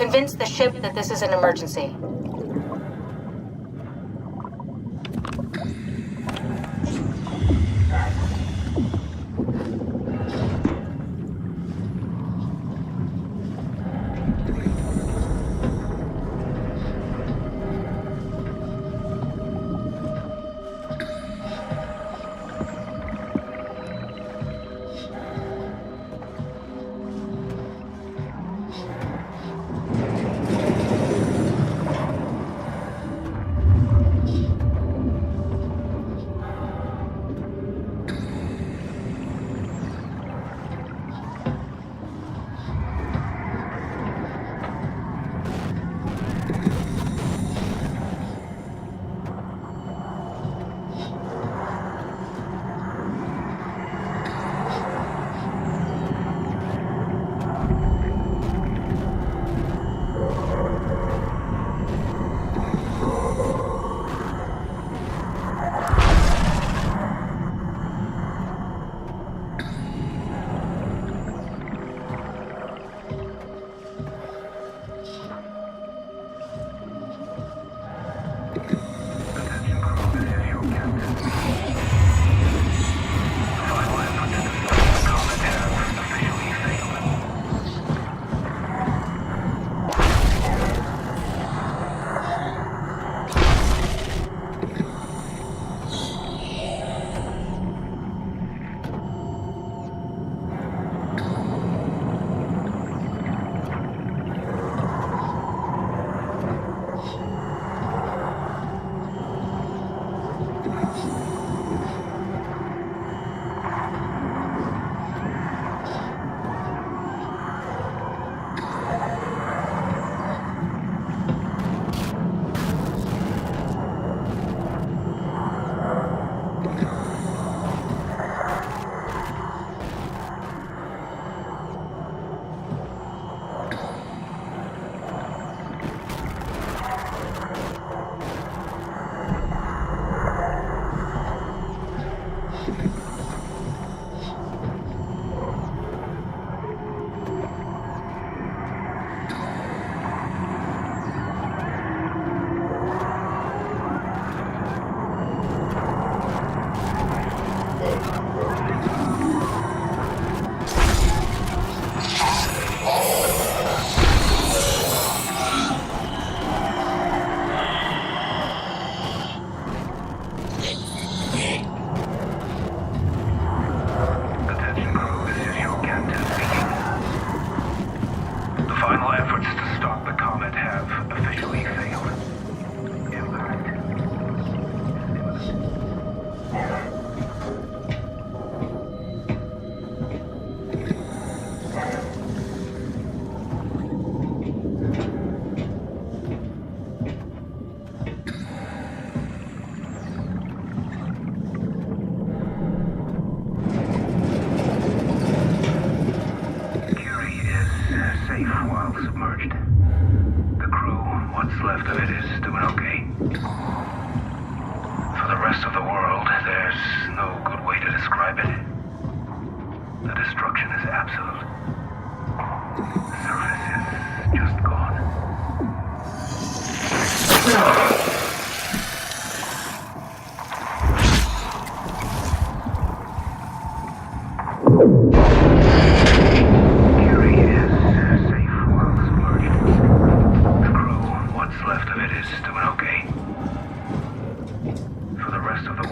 Convince the ship that this is an emergency. Left of it is doing okay. For the rest of the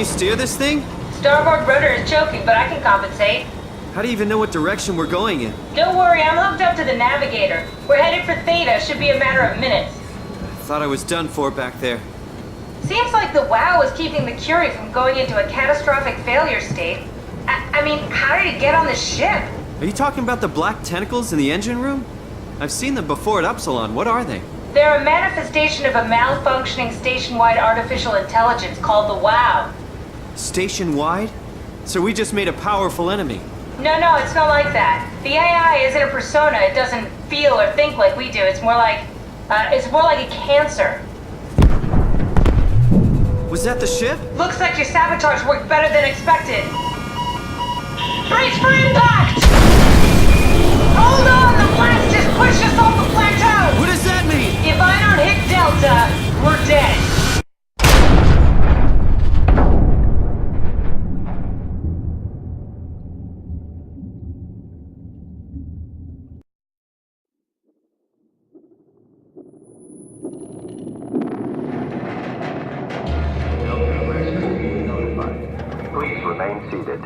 you steer this thing? Starboard rudder is choking, but I can compensate. How do you even know what direction we're going in? Don't worry, I'm hooked up to the navigator. We're headed for Theta, should be a matter of minutes. I thought I was done for back there. Seems like the WOW is keeping the Curie from going into a catastrophic failure state. I mean, how did it get on the ship? Are you talking about the black tentacles in the engine room? I've seen them before at Upsilon. What are they? They're a manifestation of a malfunctioning station-wide artificial intelligence called the WOW. Station-wide? So we just made a powerful enemy. No, it's not like that. The AI isn't a persona. It doesn't feel or think like we do. It's more like a cancer. Was that the ship? Looks like your sabotage worked better than expected. Brace for impact! Hold on, the blast just pushed us off the plateau! What does that mean? If I don't hit Delta, we're dead. Please remain seated.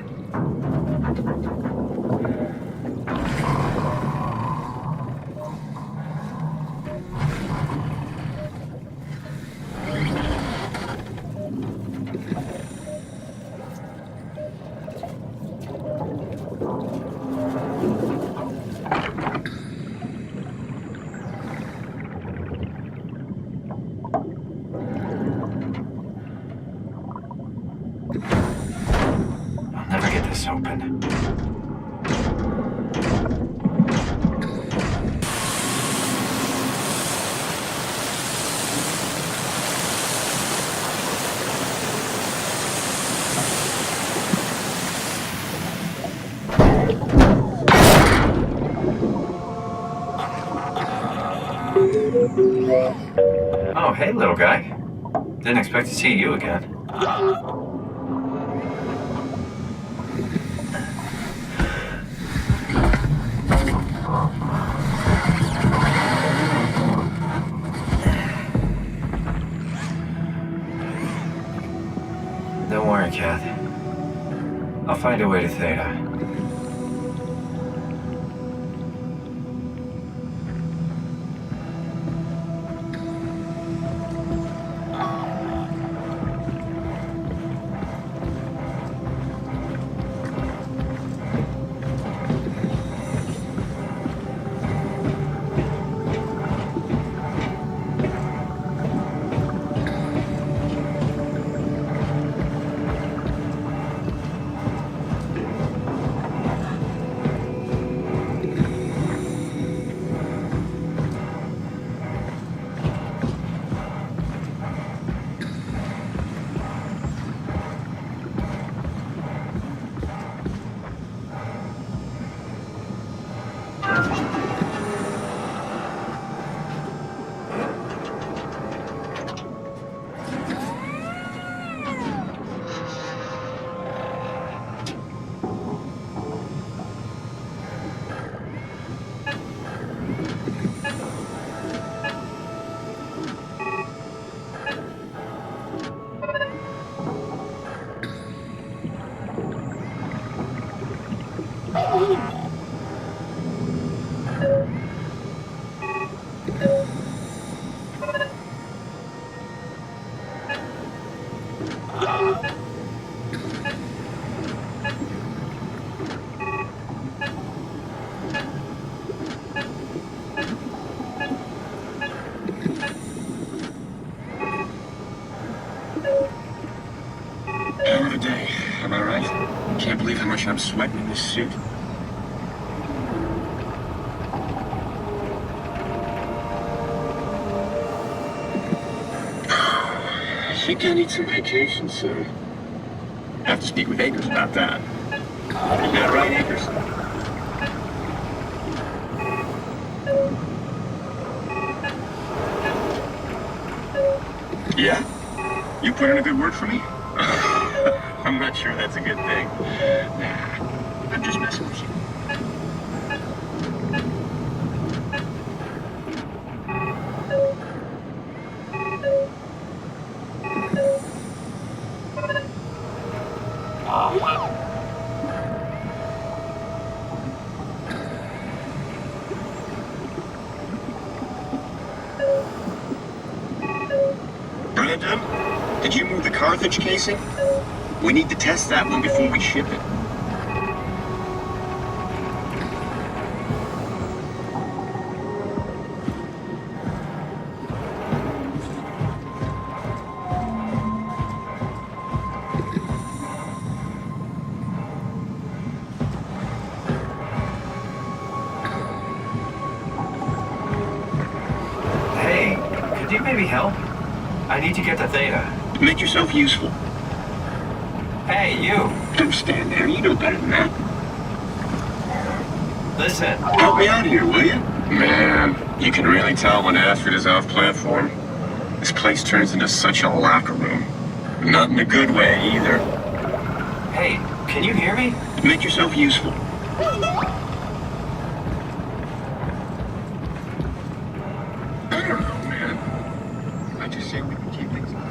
I'll never get this open. Oh, hey, little guy. Didn't expect to see you again. Don't worry, Kath. I'll find a way to Theta. Hell of a day, am I right? Can't believe how much I'm sweating in this suit. I think I need some vacation soon. I have to speak with Akers about that. Isn't that right, Akers? Yeah? You put in a good word for me? I'm not sure that's a good thing. Nah, I'm just messing with you. Brandon? Did you move the Carthage casing? We need to test that one before we ship it. Hey, could you maybe help? I need to get to Theta. Make yourself useful. Hey, you! Don't stand there. You know better than that. Listen. Help me out here, will you? Man, you can really tell when Astrid is off platform. This place turns into such a locker room. Not in a good way, either. Hey, can you hear me? Make yourself useful. I don't know, man. I just say we can keep things on.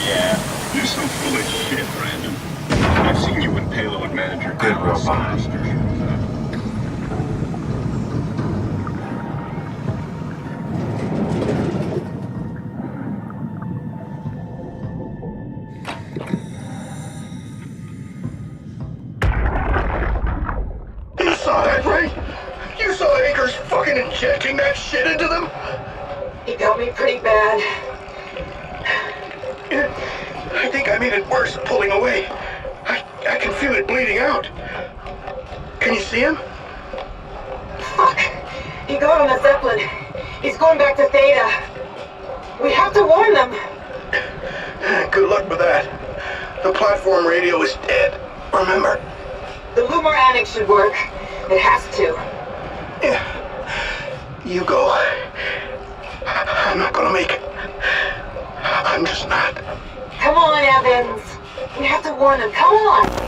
Yeah. You're so full of shit, Brandon. I've seen you when payload manager. Good robot. You saw that, right? You saw Akers fucking injecting that shit into them? He got me pretty bad. I think I made it worse pulling away. I can feel it bleeding out. Can you see him? Fuck! He got on the Zeppelin. He's going back to Theta. We have to warn them. Good luck with that. The platform radio is dead. Remember? The Lumar Annex should work. It has to. Yeah. You go. I'm not gonna make it. I'm just not. Come on, Evans. We have to warn them. Come on!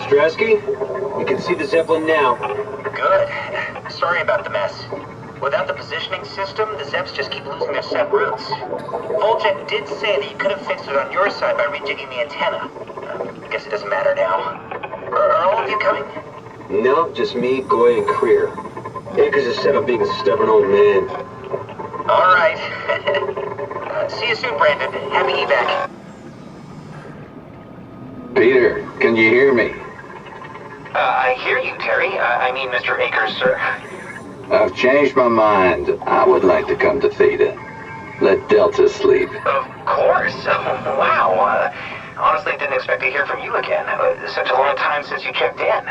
Strasky, you can see the Zeppelin now. Good. Sorry about the mess. Without the positioning system, the Zeps just keep losing their set routes. Voljet did say that you could have fixed it on your side by rejigging the antenna. I guess it doesn't matter now. Are all of you coming? No, just me, Goy, and Creer. Akers is set up being a stubborn old man. All right. See you soon, Brandon. Happy evac. Peter, can you hear me? I hear you, Terry. I mean, Mr. Akers, sir. I've changed my mind. I would like to come to Theta. Let Delta sleep. Of course. Wow. Honestly, didn't expect to hear from you again. Such a long time since you checked in.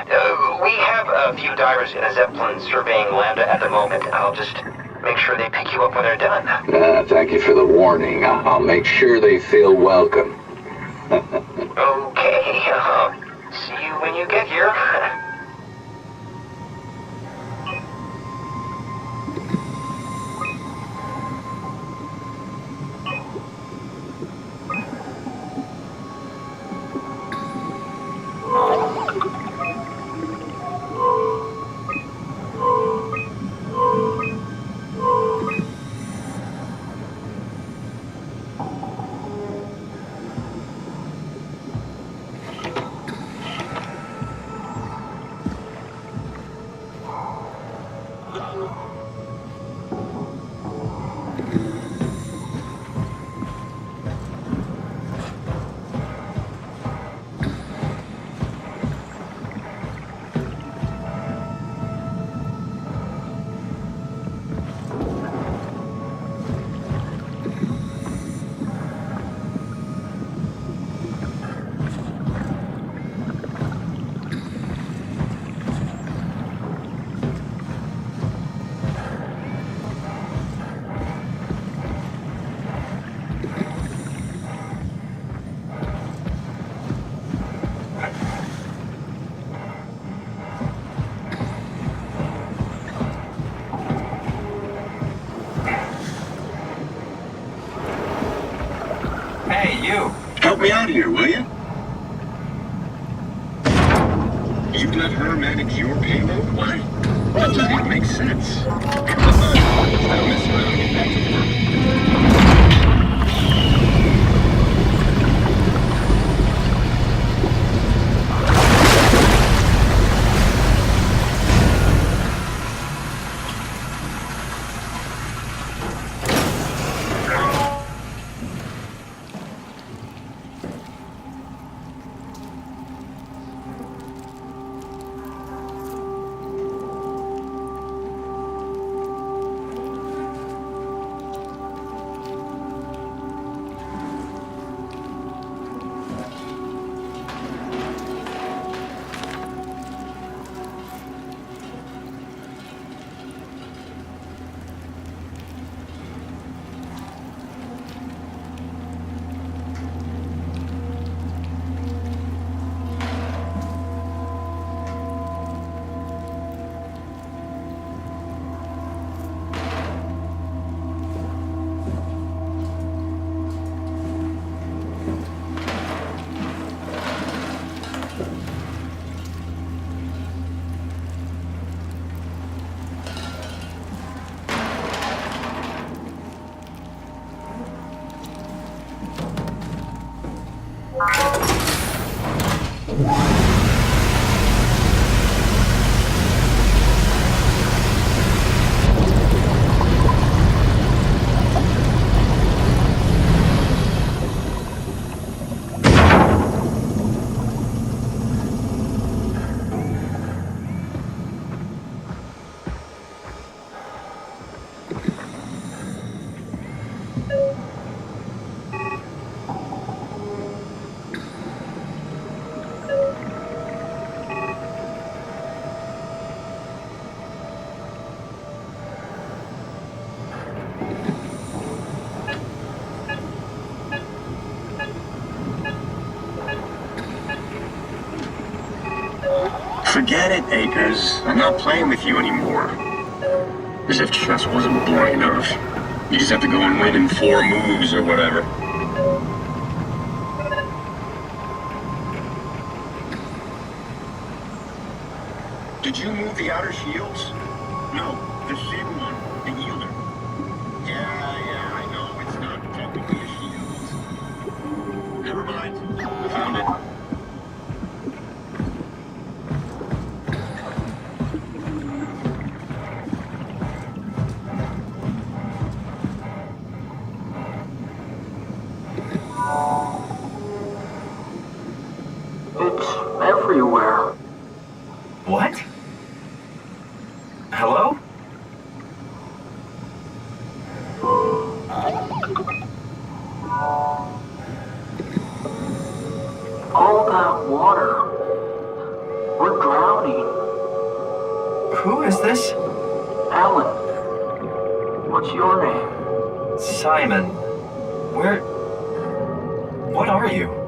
We have a few divers in a Zeppelin surveying Lambda at the moment. I'll just make sure they pick you up when they're done. Thank you for the warning. I'll make sure they feel welcome. Okay. See you when you get here. Hey, you! Help me out here, will you? You let her manage your payload? Why? That doesn't even make sense. Come on, instead of messing around and get back to work. Forget it, Akers. I'm not playing with you anymore. As if chess wasn't boring enough. You just have to go and win in 4 moves or whatever. Did you move the outer shields? No, the thin one, the yielder. Yeah, I know, it's not technically a shield. Never mind, I found it. It's everywhere. What? Hello? All that water. We're drowning. Who is this? Alan. What's your name? Simon. Where... What are you?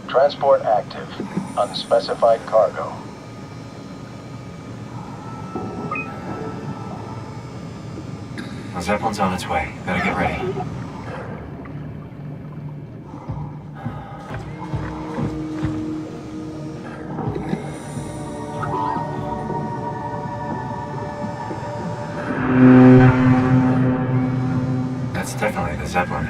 Transport active. Unspecified cargo. The Zeppelin's on its way. Better get ready. That's definitely the Zeppelin.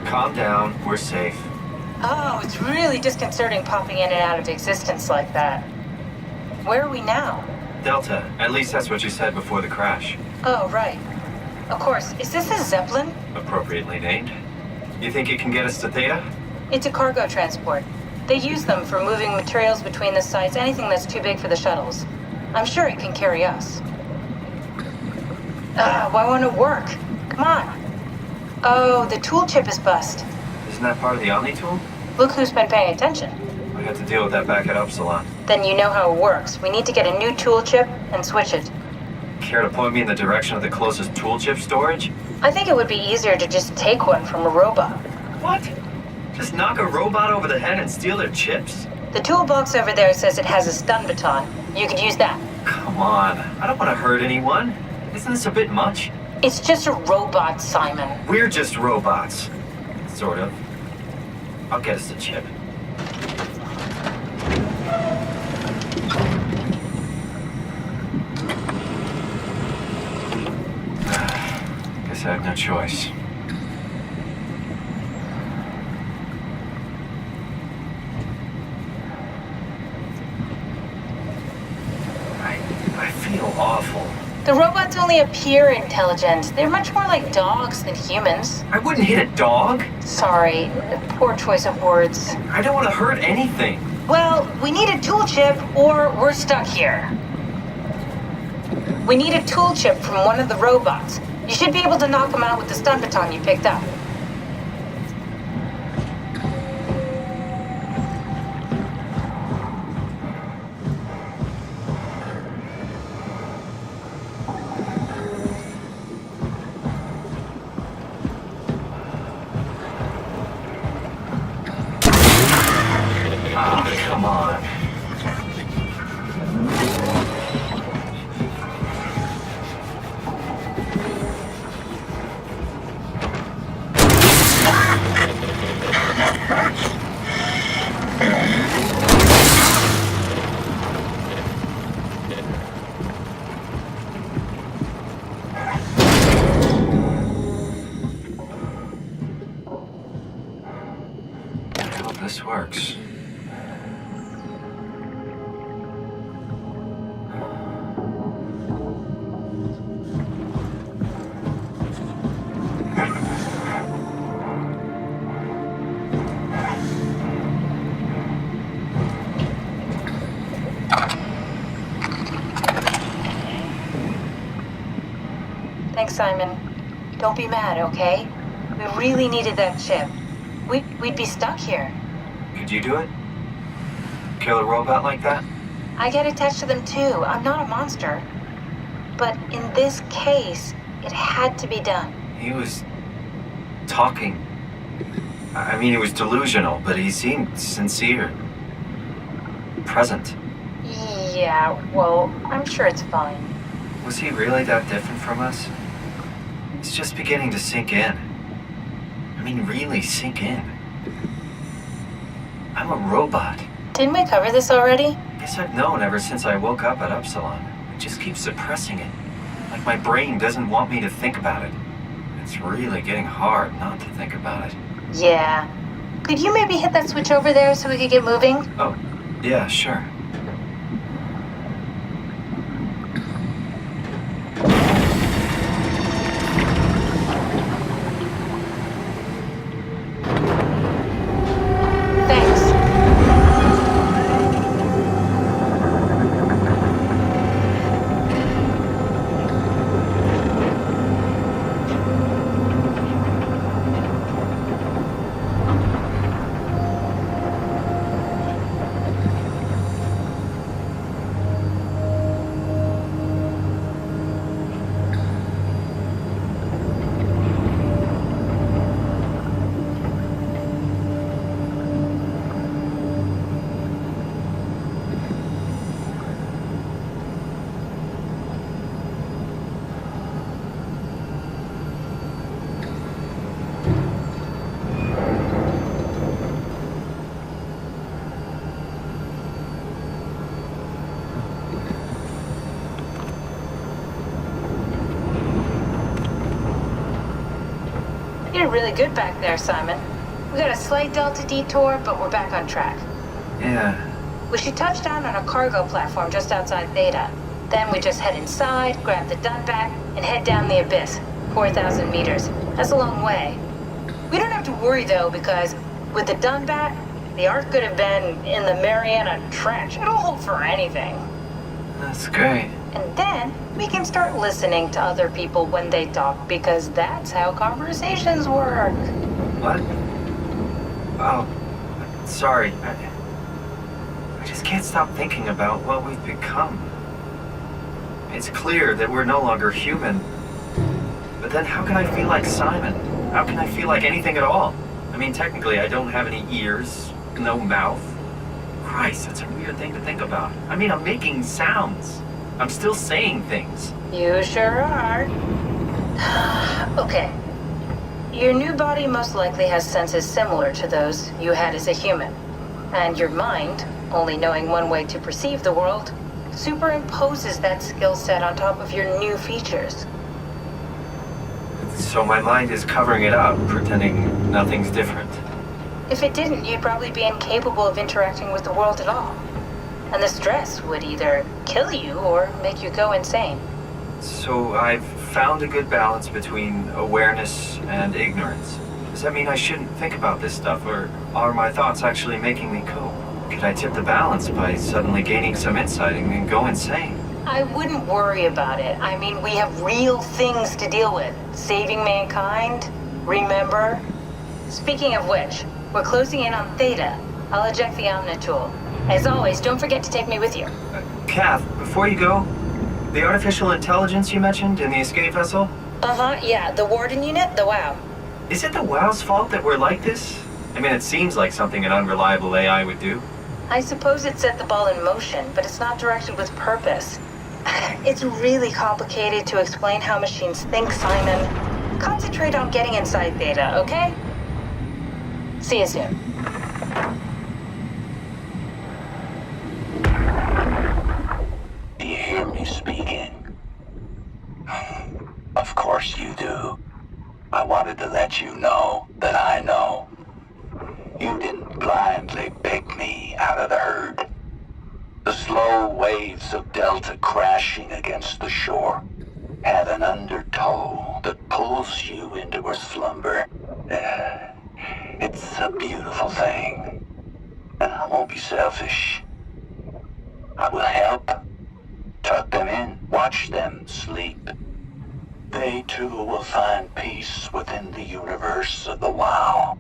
Calm down, we're safe. Oh, it's really disconcerting popping in and out of existence like that. Where are we now? Delta, at least that's what you said before the crash. Oh, right. Of course, is this a Zeppelin? Appropriately named. You think it can get us to Theta? It's a cargo transport. They use them for moving materials between the sites, anything that's too big for the shuttles. I'm sure it can carry us. Why won't it work? Come on. Oh, the tool chip is bust. Isn't that part of the Omni tool? Look who's been paying attention. I had to deal with that back at Upsilon. Then you know how it works. We need to get a new tool chip and switch it. Care to point me in the direction of the closest tool chip storage? I think it would be easier to just take one from a robot. What? Just knock a robot over the head and steal their chips? The toolbox over there says it has a stun baton. You could use that. Come on, I don't want to hurt anyone. Isn't this a bit much? It's just a robot, Simon. We're just robots. Sort of. I'll get us the chip. I have no choice. I feel awful. The robots only appear intelligent. They're much more like dogs than humans. I wouldn't hit a dog. Sorry, poor choice of words. I don't want to hurt anything. Well, we need a tool chip or we're stuck here. We need a tool chip from one of the robots. You should be able to knock them out with the stun baton you picked up. Come on. I hope this works. Thanks, Simon. Don't be mad, okay? We really needed that chip. We'd be stuck here. Could you do it? Kill a robot like that? I get attached to them too. I'm not a monster. But in this case, it had to be done. He was talking. I mean, he was delusional, but he seemed sincere. Present. Yeah, well, I'm sure it's fine. Was he really that different from us? It's just beginning to sink in. I mean, really sink in. I'm a robot. Didn't we cover this already? Guess I've known ever since I woke up at Upsilon. I just keep suppressing it. Like my brain doesn't want me to think about it. It's really getting hard not to think about it. Yeah. Could you maybe hit that switch over there so we could get moving? Oh, yeah, sure. Thanks. You did really good back there, Simon. We got a slight delta detour, but we're back on track. Yeah. We should touch down on a cargo platform just outside Theta. Then we just head inside, grab the Dunbat, and head down the abyss. 4,000 meters. That's a long way. We don't have to worry, though, because with the Dunbat, the Ark could have been in the Mariana Trench. It'll hold for anything. That's great. And then we can start listening to other people when they talk, because that's how conversations work. What? Oh, sorry. I just can't stop thinking about what we've become. It's clear that we're no longer human. But then how can I feel like Simon? How can I feel like anything at all? I mean, technically, I don't have any ears, no mouth. Christ, that's a weird thing to think about. I mean, I'm making sounds. I'm still saying things. You sure are. Okay. Your new body most likely has senses similar to those you had as a human. And your mind, only knowing one way to perceive the world, superimposes that skill set on top of your new features. So my mind is covering it up, pretending nothing's different. If it didn't, you'd probably be incapable of interacting with the world at all. And the stress would either kill you or make you go insane. So I've found a good balance between awareness and ignorance. Does that mean I shouldn't think about this stuff, or are my thoughts actually making me cope? Could I tip the balance by suddenly gaining some insight and go insane? I wouldn't worry about it. I mean, we have real things to deal with. Saving mankind, remember? Speaking of which, we're closing in on Theta. I'll eject the Omnitool. As always, don't forget to take me with you. Kath, before you go, the artificial intelligence you mentioned in the escape vessel? Yeah, the Warden unit, the WOW. Is it the WOW's fault that we're like this? I mean, it seems like something an unreliable AI would do. I suppose it set the ball in motion, but it's not directed with purpose. It's really complicated to explain how machines think, Simon. Concentrate on getting inside Theta, okay? See you soon. Do you hear me speaking? Of course you do. I wanted to let you know that I know. You didn't blindly pick me out of the herd. The slow waves of Delta crashing against the shore have an undertow that pulls you into a slumber. It's a beautiful thing. And I won't be selfish. I will help. Tuck them in. Watch them sleep. They too will find peace within the universe of the WOW.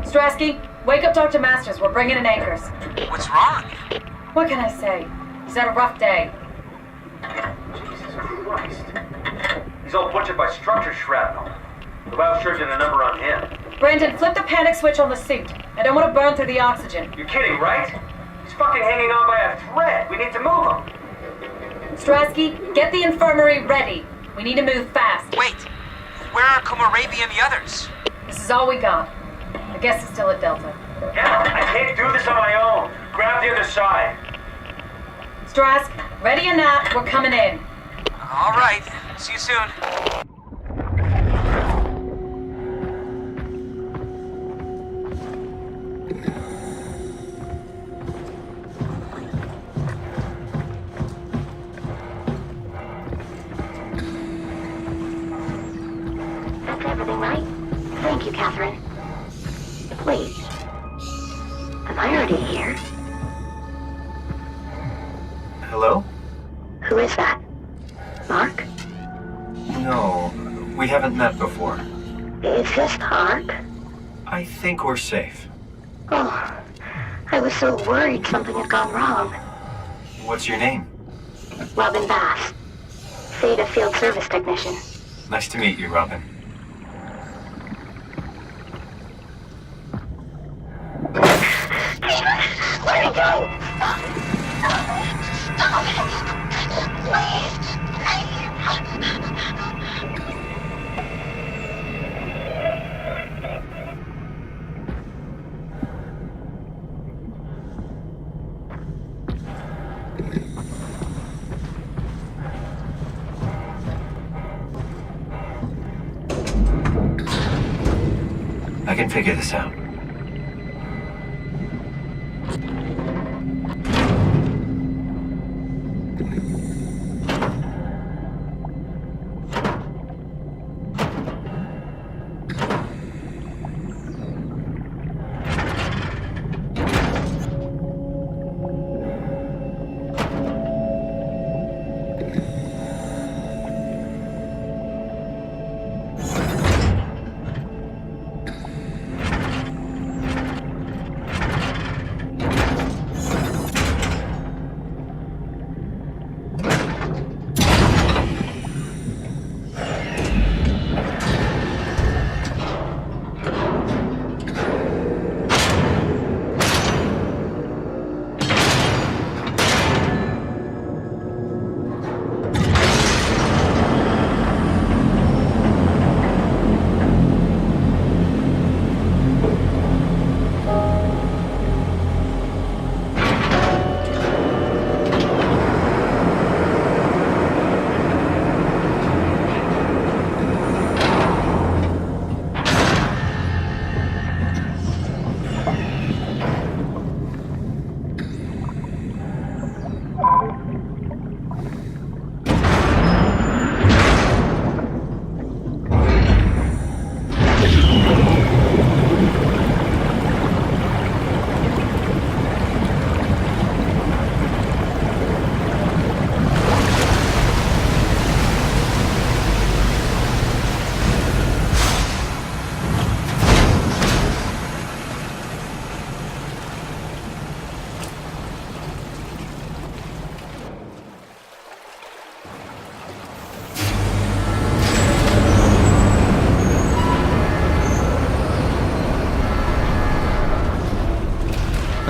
Strasky, wake up Dr. Masters. We're bringing in anchors. What's wrong? What can I say? He's had a rough day. Jesus Christ. He's all butchered by structure shrapnel. The WOW sure did a number on him. Brandon, flip the panic switch on the suit. I don't want to burn through the oxygen. You're kidding, right? He's fucking hanging on by a thread. We need to move him. Strasky, get the infirmary ready. We need to move fast. Wait. Where are Komorabi and the others? This is all we got. I guess it's still at Delta. Yeah, I can't do this on my own. Grab the other side. Strask, ready or not, we're coming in. All right. See you soon. That's everything right? Thank you, Catherine. Wait. Am I already here? Hello? Who is that? Mark? No, we haven't met before. Is this Mark? I think we're safe. Oh, I was so worried something had gone wrong. What's your name? Robin Bass. Theta Field Service Technician. Nice to meet you, Robin. Let me go! Stop it! Please! I can figure this out.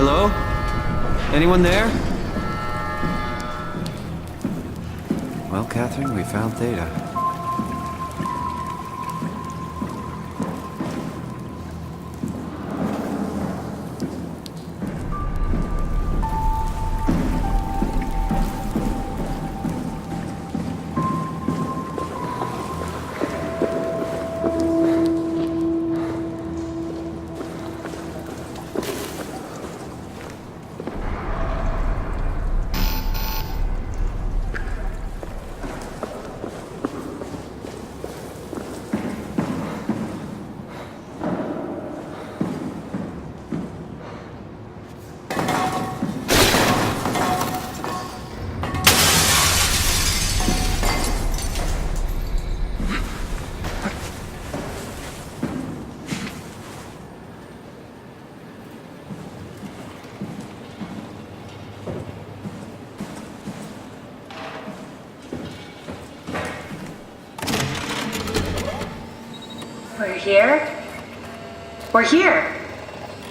Hello? Anyone there? Well, Catherine, we found Theta. We're here? We're here!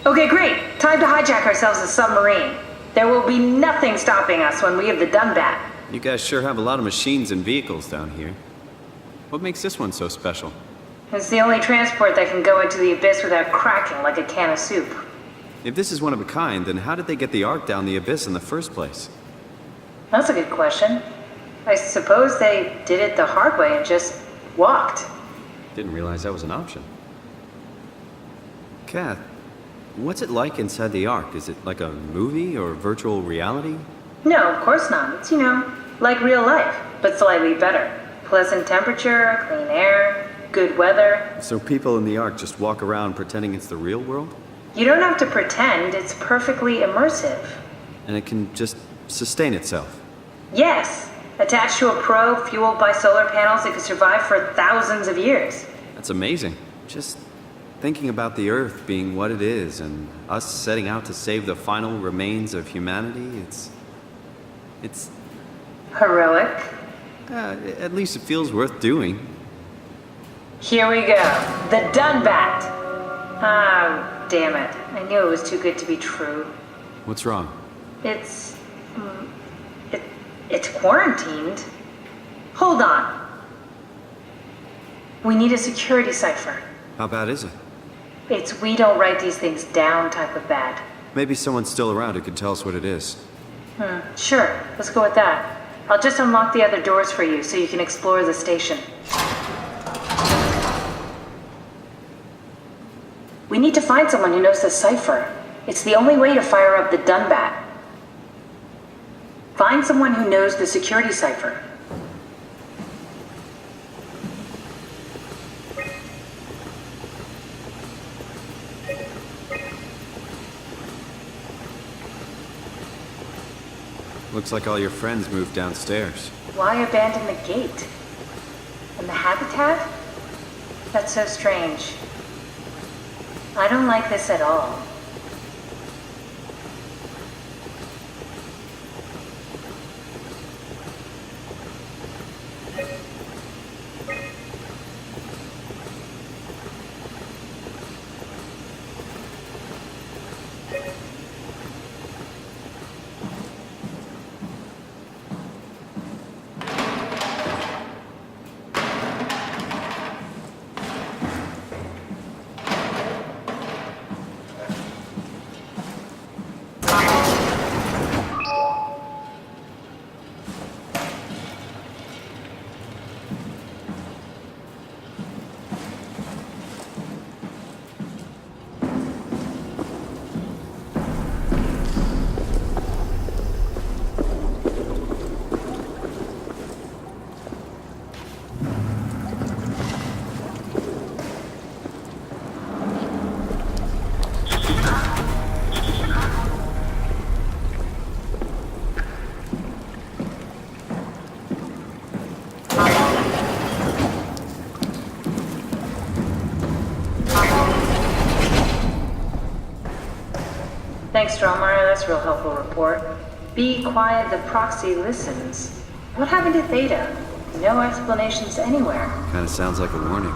Okay, great. Time to hijack ourselves a submarine. There will be nothing stopping us when we have the Dunbat. You guys sure have a lot of machines and vehicles down here. What makes this one so special? It's the only transport that can go into the abyss without cracking like a can of soup. If this is one of a kind, then how did they get the Ark down the abyss in the first place? That's a good question. I suppose they did it the hard way and just walked. Didn't realize that was an option. Kath, what's it like inside the Ark? Is it like a movie or virtual reality? No, of course not. It's, like real life, but slightly better. Pleasant temperature, clean air, good weather. So people in the Ark just walk around pretending it's the real world? You don't have to pretend, it's perfectly immersive. And it can just sustain itself? Yes. Attached to a probe fueled by solar panels that could survive for thousands of years. That's amazing. Just thinking about the Earth being what it is and us setting out to save the final remains of humanity, it's... Heroic. At least it feels worth doing. Here we go. The Dunbat. Ah, damn it. I knew it was too good to be true. What's wrong? It's quarantined. Hold on. We need a security cipher. How bad is it? It's we don't write these things down type of bad. Maybe someone's still around who can tell us what it is. Sure. Let's go with that. I'll just unlock the other doors for you so you can explore the station. We need to find someone who knows the cipher. It's the only way to fire up the Dunbat. Find someone who knows the security cipher. Looks like all your friends moved downstairs. Why abandon the gate? And the habitat? That's so strange. I don't like this at all. Thanks, Dromar. That's a real helpful report. Be quiet, the proxy listens. What happened to Theta? No explanations anywhere. Kinda sounds like a warning.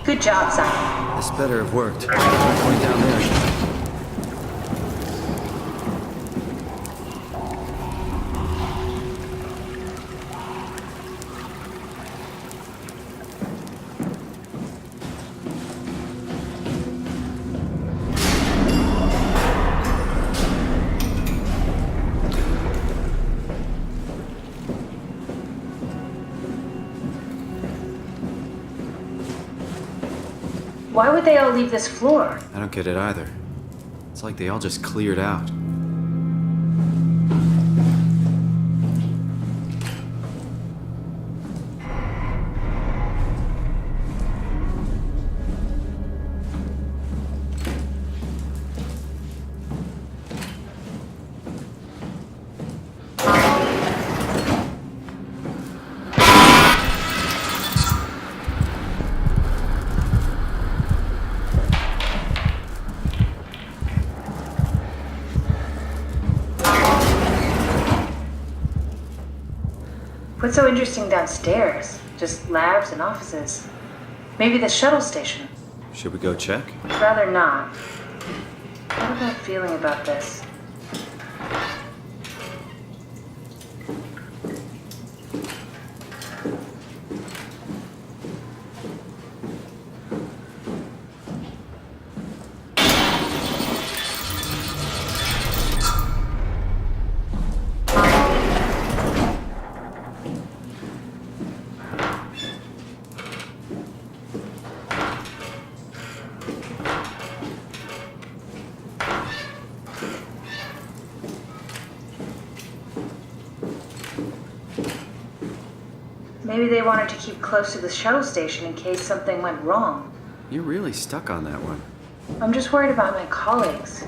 Good job, Simon. This better have worked. Point down there. Why would they all leave this floor? I don't get it either. It's like they all just cleared out. What's so interesting downstairs? Just labs and offices. Maybe the shuttle station. Should we go check? I'd rather not. What am I feeling about this? Maybe they wanted to keep close to the shuttle station in case something went wrong. You're really stuck on that one. I'm just worried about my colleagues.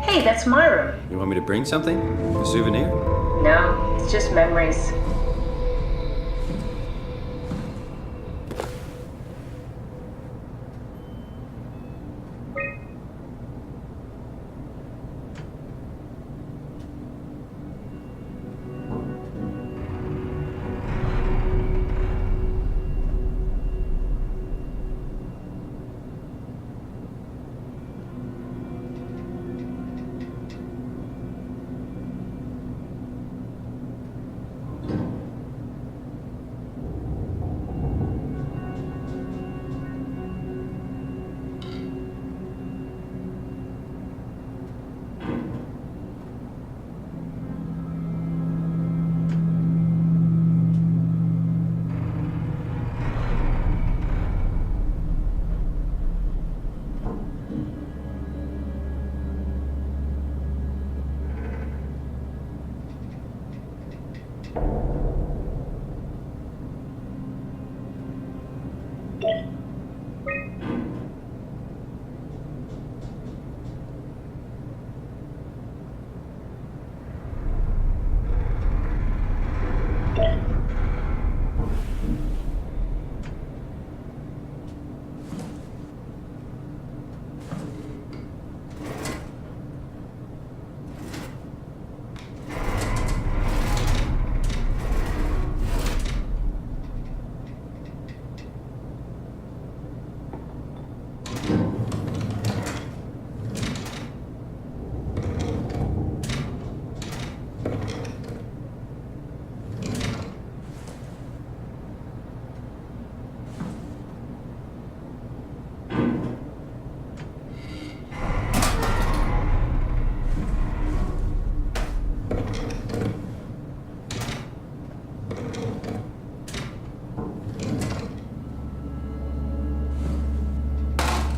Hey, that's my room. You want me to bring something? A souvenir? No, it's just memories.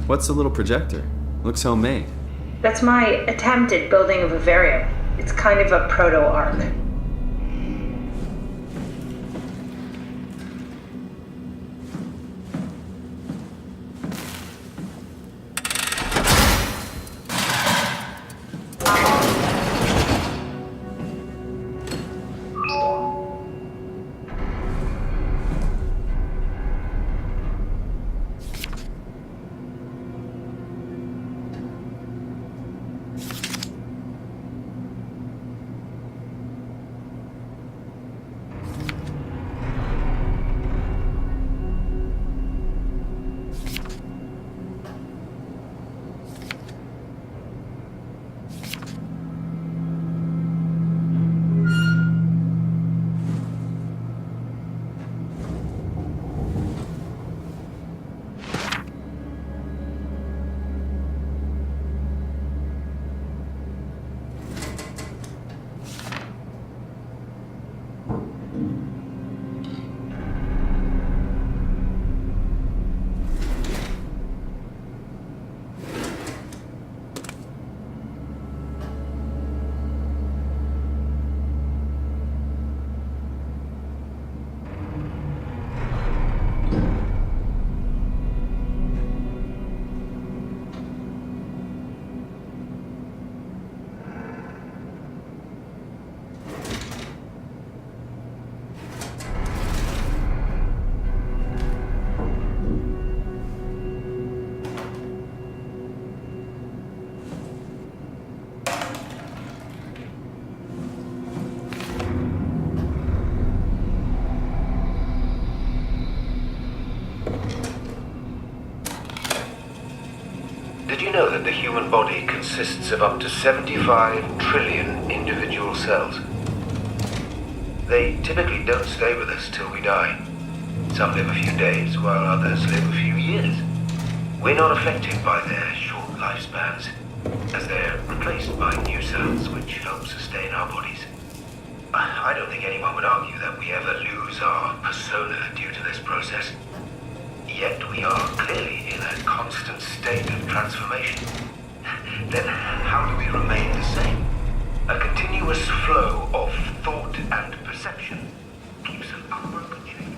What's the little projector? Looks homemade. That's my attempt at building a vivarium. It's kind of a proto-ark. human body consists of up to 75 trillion individual cells. They typically don't stay with us till we die. Some live a few days, while others live a few years. We're not affected by their short lifespans, as they're replaced by new cells which help sustain our bodies. I don't think anyone would argue that we ever lose our persona due to this process. Yet we are clearly in a constant state of transformation. Then how do we remain the same? A continuous flow of thought and perception keeps an unbroken chain.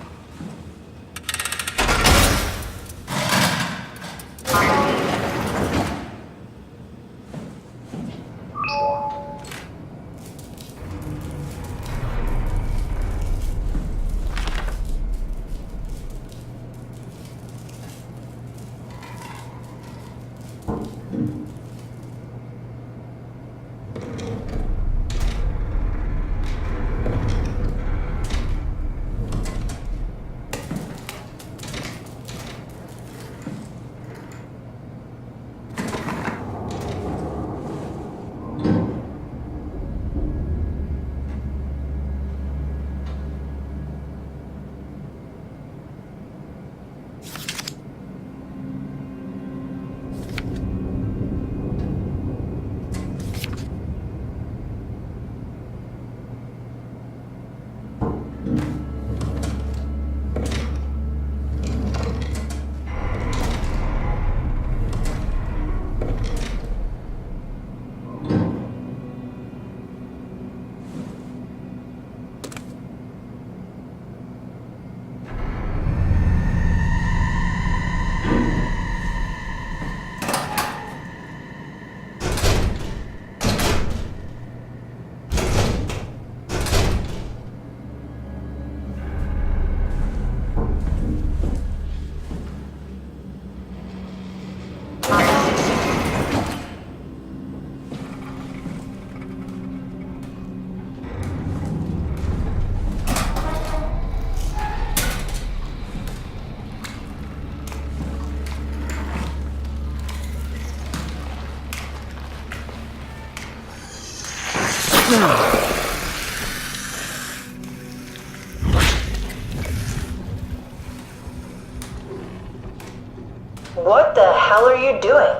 What the hell are you doing?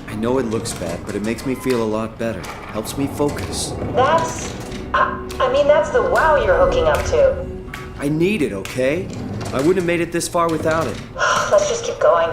I know it looks bad, but it makes me feel a lot better. Helps me focus. That's the wow you're hooking up to. I need it, okay? I wouldn't have made it this far without it. Let's just keep going.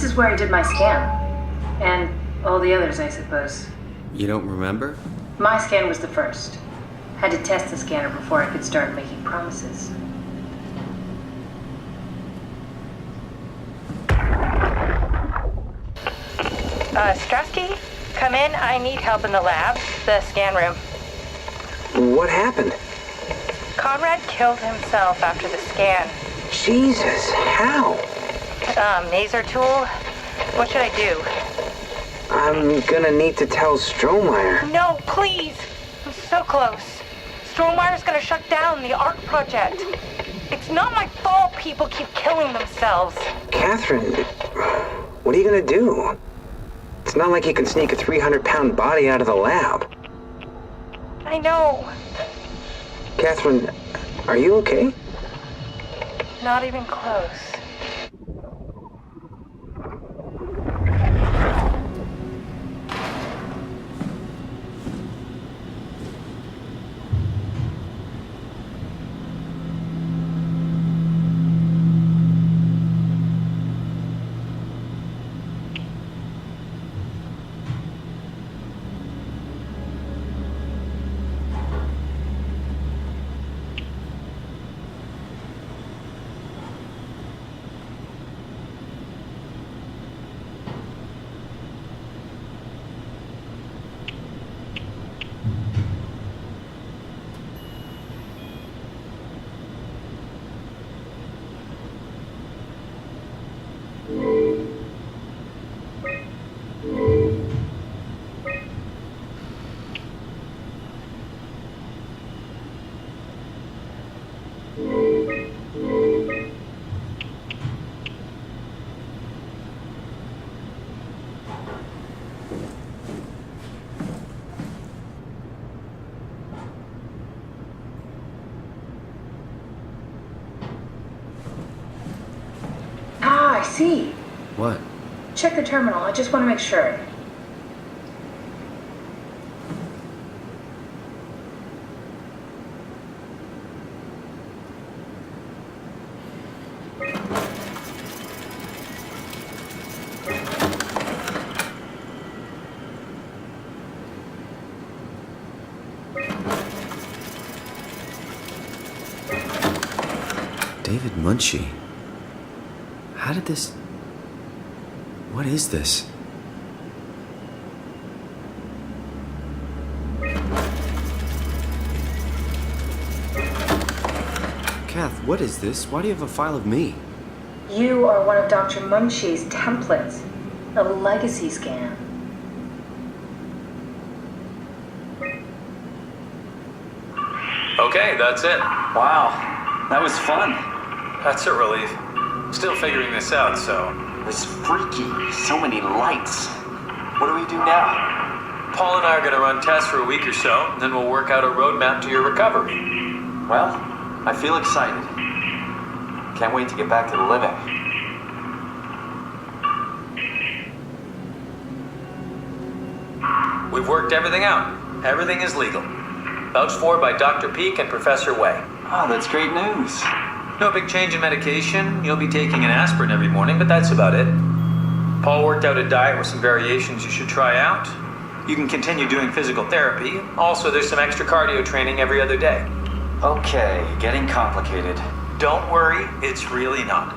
This is where I did my scan. And all the others, I suppose. You don't remember? My scan was the first. Had to test the scanner before I could start making promises. Strasky? Come in. I need help in the lab. The scan room. What happened? Conrad killed himself after the scan. Jesus, how? Maser tool? What should I do? I'm gonna need to tell Strohmeyer. No, please! I'm so close. Strohmeyer's gonna shut down the ARC project. It's not my fault people keep killing themselves. Catherine, what are you gonna do? It's not like you can sneak a 300-pound body out of the lab. I know. Catherine, are you okay? Not even close. I see. What? Check the terminal. I just want to make sure. David Munchie. How did this... What is this? Kath, what is this? Why do you have a file of me? You are one of Dr. Munchie's templates. A legacy scan. Okay, that's it. Wow, that was fun. That's a relief. Still figuring this out, so... It was freaky. So many lights. What do we do now? Paul and I are going to run tests for a week or so, then we'll work out a roadmap to your recovery. Well, I feel excited. Can't wait to get back to the living. We've worked everything out. Everything is legal. Vouched for by Dr. Peak and Professor Way. Oh, that's great news. No big change in medication. You'll be taking an aspirin every morning, but that's about it. Paul worked out a diet with some variations you should try out. You can continue doing physical therapy. Also, there's some extra cardio training every other day. Okay, getting complicated. Don't worry, it's really not.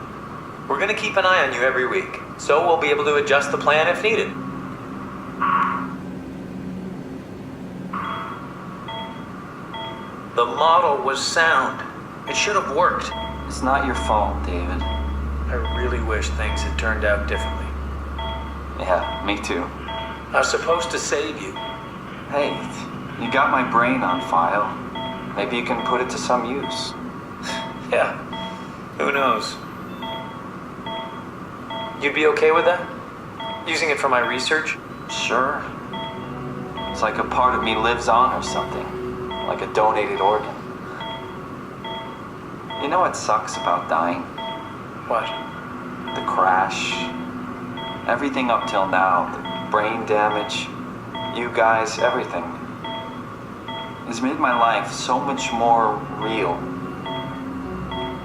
We're going to keep an eye on you every week, so we'll be able to adjust the plan if needed. The model was sound. It should have worked. It's not your fault, David. I really wish things had turned out differently. Yeah, me too. I was supposed to save you. Hey, you got my brain on file. Maybe you can put it to some use. Yeah, who knows? You'd be okay with that? Using it for my research? Sure. It's like a part of me lives on or something. Like a donated organ. You know what sucks about dying? What? The crash. Everything up till now. The brain damage. You guys, everything. It's made my life so much more real.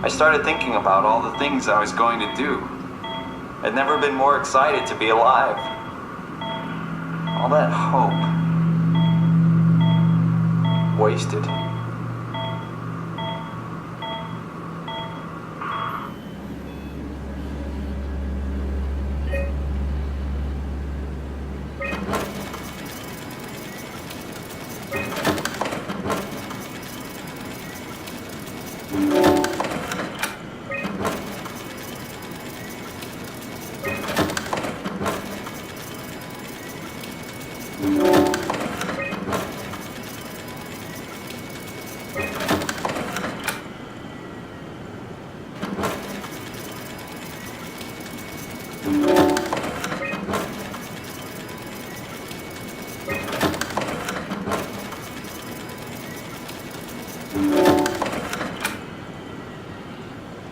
I started thinking about all the things I was going to do. I'd never been more excited to be alive. All that hope. Wasted.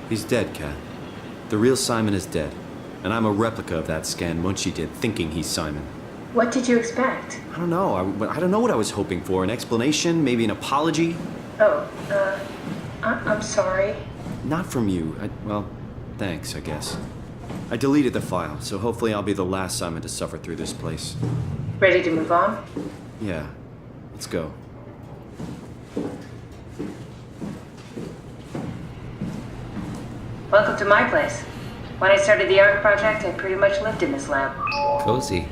He's dead, Kat. The real Simon is dead. And I'm a replica of that scan Munchie did, thinking he's Simon. What did you expect? I don't know. I don't know what I was hoping for. An explanation? Maybe an apology? Oh, I'm sorry. Not from you. Well, thanks, I guess. I deleted the file, so hopefully I'll be the last Simon to suffer through this place. Ready to move on? Yeah. Let's go. Welcome to my place. When I started the ARC project, I pretty much lived in this lab. Cozy.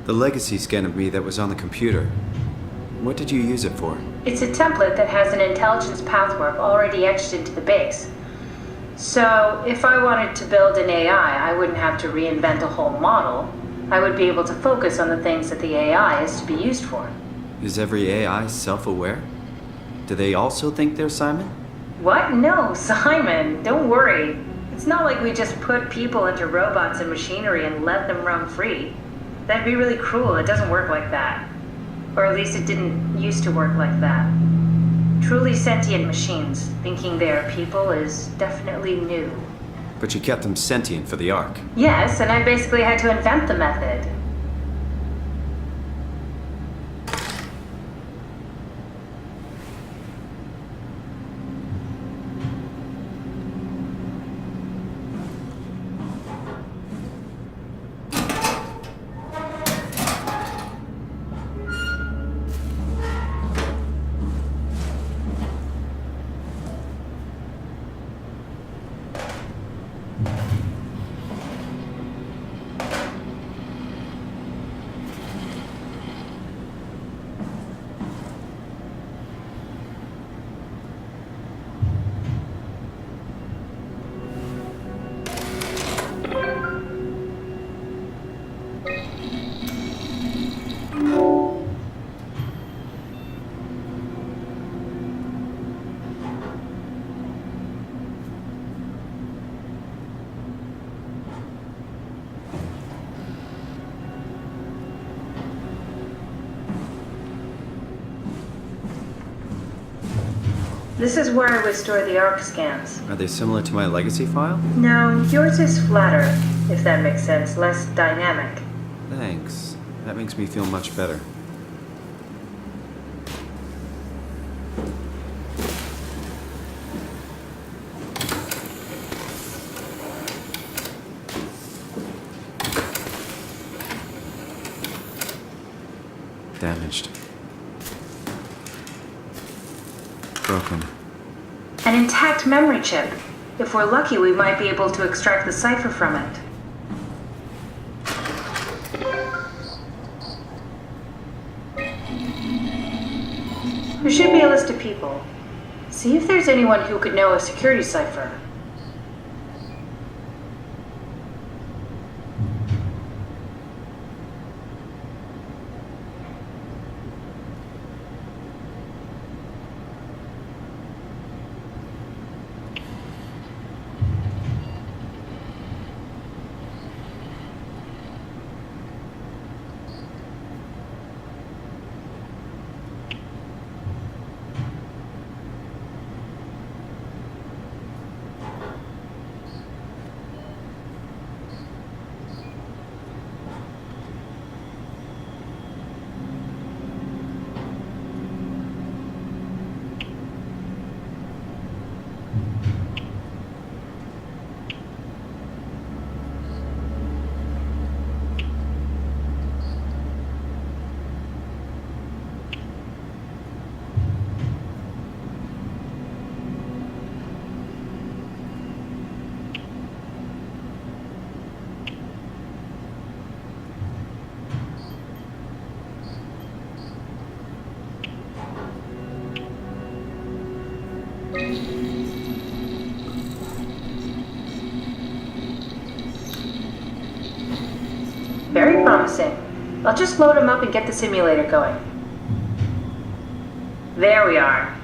The legacy scan of me that was on the computer. What did you use it for? It's a template that has an intelligence pathwork already etched into the base. So, if I wanted to build an AI, I wouldn't have to reinvent a whole model. I would be able to focus on the things that the AI is to be used for. Is every AI self-aware? Do they also think they're Simon? What? No, Simon, don't worry. It's not like we just put people into robots and machinery and let them roam free. That'd be really cruel. It doesn't work like that. Or at least it didn't used to work like that. Truly sentient machines, thinking they are people, is definitely new. But you kept them sentient for the Ark. Yes, and I basically had to invent the method. This is where I would store the ARC scans. Are they similar to my legacy file? No, yours is flatter, if that makes sense, less dynamic. Thanks. That makes me feel much better. Damaged. Broken. An intact memory chip. If we're lucky, we might be able to extract the cipher from it. There should be a list of people. See if there's anyone who could know a security cipher. Very promising. I'll just load him up and get the simulator going. There we are.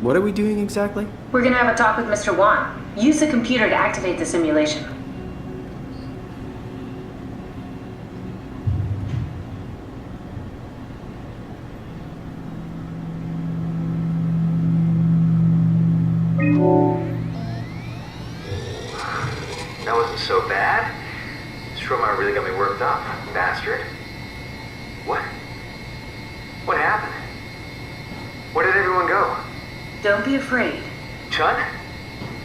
What are we doing exactly? We're gonna have a talk with Mr. Wan. Use the computer to activate the simulation. That wasn't so bad. Stromer really got me worked up, bastard. What? What happened? Where did everyone go? Don't be afraid. Chun?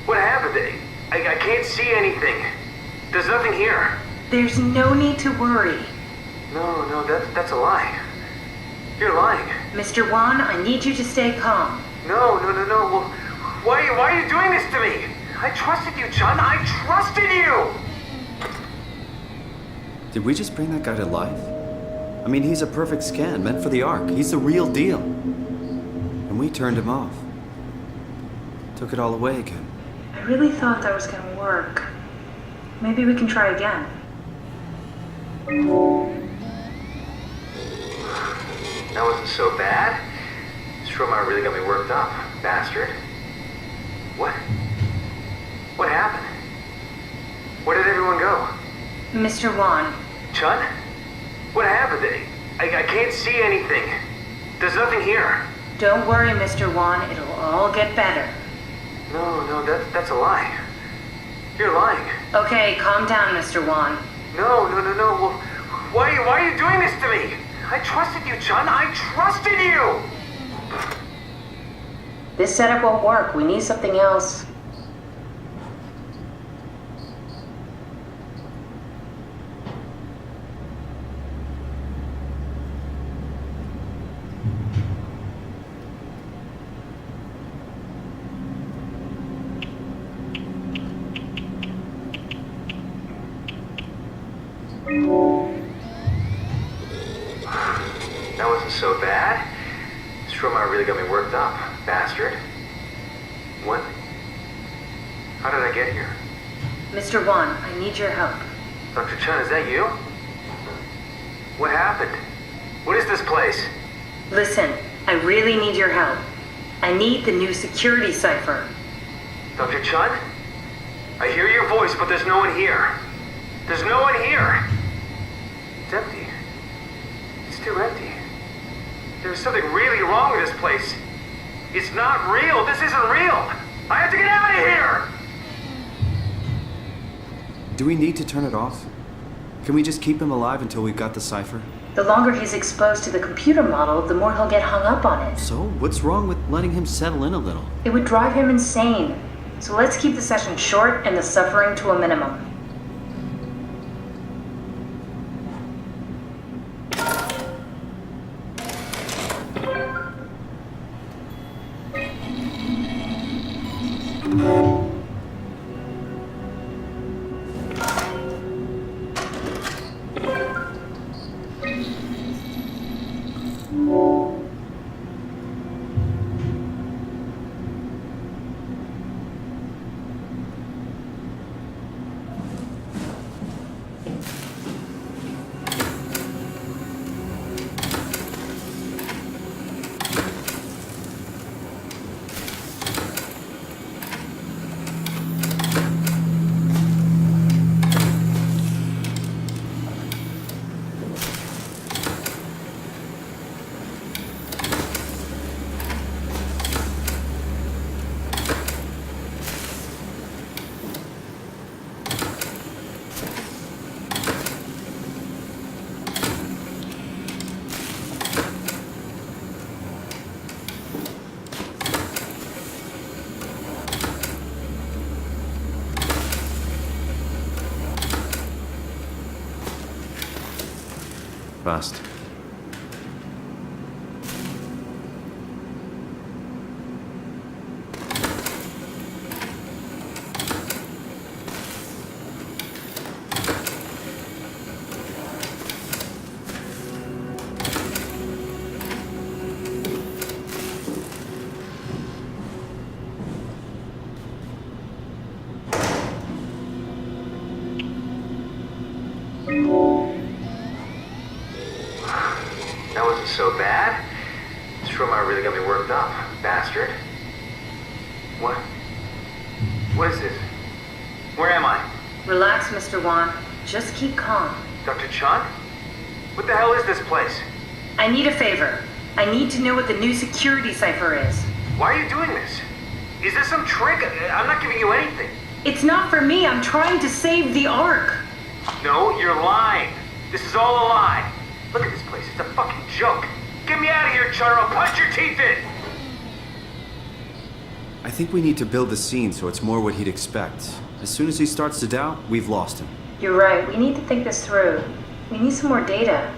What happened? I can't see anything. There's nothing here. There's no need to worry. No, that's a lie. You're lying. Mr. Wan, I need you to stay calm. No. Well, why are you doing this to me? I trusted you, Chun. I trusted you! Did we just bring that guy to life? I mean, he's a perfect scan, meant for the Ark. He's the real deal. And we turned him off. Took it all away again. I really thought that was gonna work. Maybe we can try again. That wasn't so bad. Stromer really got me worked up, bastard. What? What happened? Where did everyone go? Mr. Wan. Chun? What happened? I can't see anything. There's nothing here. Don't worry, Mr. Wan. It'll all get better. No, that's a lie. You're lying. Okay, calm down, Mr. Wan. No. Well, why are you doing this to me? I trusted you, Chun. I trusted you! This setup won't work. We need something else. That wasn't so bad. Stromer really got me worked up, bastard. What? How did I get here? Mr. Wan, I need your help. Dr. Chun, is that you? What happened? What is this place? Listen, I really need your help. I need the new security cipher. Dr. Chun? I hear your voice, but there's no one here. There's no one here! It's empty. It's too empty. There's something really wrong with this place. It's not real. This isn't real. I have to get out of here! Do we need to turn it off? Can we just keep him alive until we've got the cipher? The longer he's exposed to the computer model, the more he'll get hung up on it. So, what's wrong with letting him settle in a little? It would drive him insane. So let's keep the session short and the suffering to a minimum. Fast. wasn't so bad. This Strohmeyer really got me worked up, bastard. What? What is this? Where am I? Relax, Mr. Wan. Just keep calm. Dr. Chun? What the hell is this place? I need a favor. I need to know what the new security cipher is. Why are you doing this? Is this some trick? I'm not giving you anything. It's not for me. I'm trying to save the Ark. No, you're lying. This is all a lie. Look at this place. It's a fucking joke. Get me out of here, Chun, or I'll punch your teeth in! I think we need to build the scene so it's more what he'd expect. As soon as he starts to doubt, we've lost him. You're right. We need to think this through. We need some more data.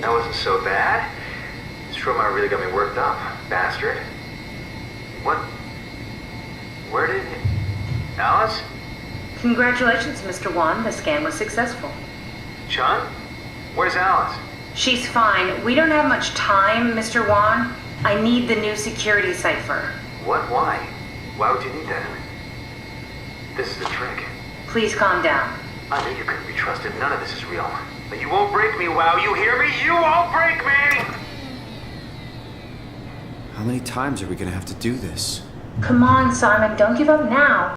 That wasn't so bad. This Strohmeyer really got me worked up, bastard. What? Where did... Alice? Congratulations, Mr. Wan. The scan was successful. Chun? Where's Alice? She's fine. We don't have much time, Mr. Wan. I need the new security cipher. What? Why? Why would you need that? This is the trick. Please calm down. I knew you couldn't be trusted. None of this is real. But you won't break me, WoW. You hear me? You won't break me! How many times are we gonna have to do this? Come on, Simon, don't give up now.